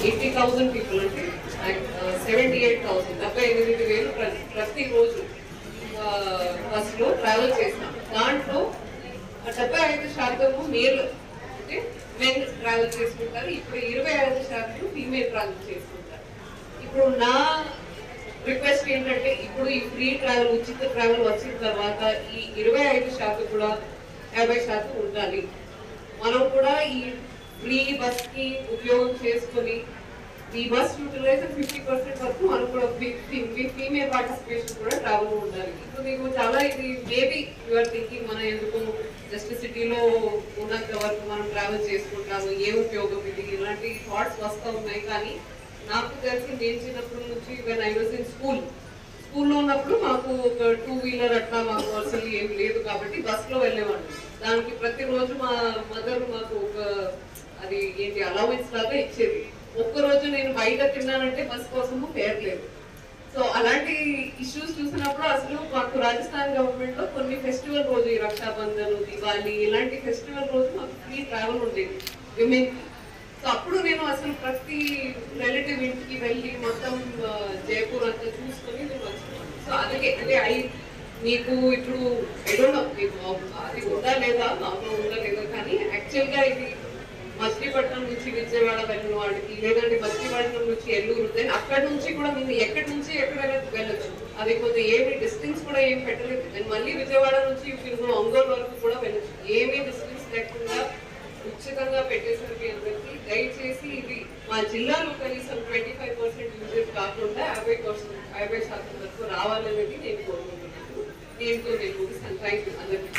80,000 people అంటే 78,000 78,000 ప్రతిరోజు బస్సులో ట్రావెల్ చేసినాం. దాంట్లో 75% మేల్ అంటే మెన్ ట్రావెల్ చేసుకుంటారు. ఇప్పుడు 25% ఫీమేల్ ట్రావెల్ చేసుకుంటారు. ఇప్పుడు నా రిక్వెస్ట్ ఏంటంటే ఇప్పుడు ఈ ఫ్రీ ట్రావెల్ ఉచిత ట్రావెల్ వచ్చిన తర్వాత ఈ 25% కూడా 50% ఉండాలి. మనం కూడా ఈ ఫ్రీ బస్ కి ఉపయోగం చేసుకొని ఈ బస్ యూటిలైజేషన్ 50% వరకు మనం కూడా ఫీమేల్ పార్టిసిపేషన్ కూడా ట్రావెల్ ఉండాలి. ఇప్పుడు మీకు చాలా ఇది మేబీ యూఆర్ థింకింగ్ మనం ఎందుకు జస్ట్ సిటీలో ఉన్నంత వరకు మనం ట్రావెల్ చేసుకుంటాము, ఏ ఉపయోగం ఇది, ఇలాంటి థాట్స్ వస్తూ ఉన్నాయి. కానీ నాకు తెలిసి నేను చిన్నప్పటి నుంచి వెన్ ఐ వాజ్ ఇన్ స్కూల్లో ఉన్నప్పుడు మాకు ఒక 2 వీలర్ అట్లా మాకు అసలు ఏం లేదు కాబట్టి బస్లో వెళ్ళేవాళ్ళు. దానికి ప్రతిరోజు మా మదర్ మాకు ఒక అది ఏంటి అలవెన్స్ లాగా ఇచ్చేది. ఒక్కరోజు నేను బయట తిన్నానంటే బస్ కోసము ఫేర్ లేదు. సో అలాంటి ఇష్యూస్ చూసినప్పుడు అసలు మాకు రాజస్థాన్ గవర్నమెంట్ లో కొన్ని ఫెస్టివల్ రోజు ఈ రక్షాబంధన్, దివాళీ ఇలాంటి ఫెస్టివల్ రోజు మాకు ఫ్రీ ట్రావెల్ ఉండేది విమెన్. సో అప్పుడు నేను అసలు ప్రతి రిలేటివ్ ఇంటికి వెళ్ళి మొత్తం జైపూర్ అంతా చూసుకొని నేను వచ్చాను. సో అందుకే అంటే మీకు ఇప్పుడు ఎడోనో మీకు అది ఉందా లేదా, నాలో ఉందా లేదా, కానీ యాక్చువల్గా ఇది మచిలీపట్నం నుంచి విజయవాడ వెళ్ళిన వాడికి, లేదంటే మచిలీపట్నం నుంచి ఎల్లూరు, దెన్ అక్కడ నుంచి కూడా మీరు ఎక్కడి నుంచి ఎక్కడైనా వెళ్ళొచ్చు. అది కొద్దిగా ఏమి డిస్టెన్స్ కూడా ఏం పెట్టలేదు. నేను మళ్ళీ విజయవాడ నుంచి ఒంగోలు వరకు కూడా వెళ్ళొచ్చు. ఏమీ డిస్టెన్స్ లేకుండా ఉచితంగా పెట్టేసరికి అందరికీ దయచేసి ఇది మా జిల్లాలో కనీసం 25% యూజెస్ కాకుండా 50% వరకు రావాలనేది నేను కోరుకుంటున్నాను. దీంతో నేను ముగిస్తాను. థ్యాంక్ యూ అందరికీ.